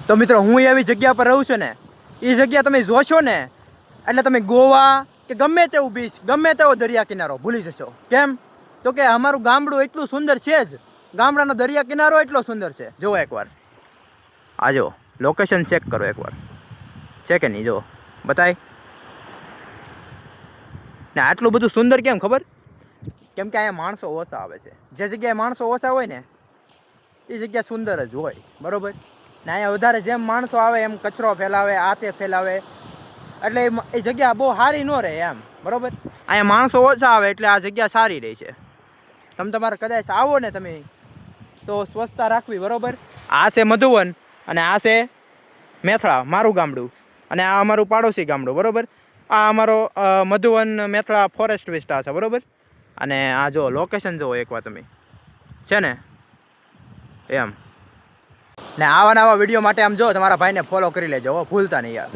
તો મિત્રો હું એવી જગ્યા પર રહું છું ને, એ જગ્યા તમે જોશો ને એટલે તમે ગોવા કે ગમે તેવું બીચ, ગમે તેવો દરિયા કિનારો ભૂલી જશો. કેમ? તો કે અમારું ગામડું એટલું સુંદર છે જ, ગામડાનો દરિયા કિનારો એટલો સુંદર છે. જુઓ એકવાર, આ જો લોકેશન ચેક કરો એકવાર, છે કે નહીં? જો બતાય ને. આટલું બધું સુંદર કેમ ખબર? કેમ કે અહીંયા માણસો ઓછા આવે છે. જે જગ્યાએ માણસો ઓછા હોય ને એ જગ્યા સુંદર જ હોય, બરાબર. ને અહીંયા વધારે જેમ માણસો આવે એમ કચરો ફેલાવે, આ તે ફેલાવે, એટલે એ જગ્યા બહુ સારી ન રહે એમ, બરાબર. અહીંયા માણસો ઓછા આવે એટલે આ જગ્યા સારી રહે છે. તમે તમારે કદાચ આવો ને તમે તો સ્વચ્છતા રાખવી, બરાબર. આ છે મધુવન અને આ છે મેથળા, મારું ગામડું, અને આ અમારું પાડોશી ગામડું, બરાબર. આ અમારો મધુવન મેથળા ફોરેસ્ટ વિસ્તાર છે, બરાબર. અને આ જો લોકેશન જુઓ એકવાર તમે, છે ને એમ. ને આવા નવા વિડીયો માટે આમ જો તમારા ભાઈને ફોલો કરી લેજો, ભૂલતા નહીં યાર.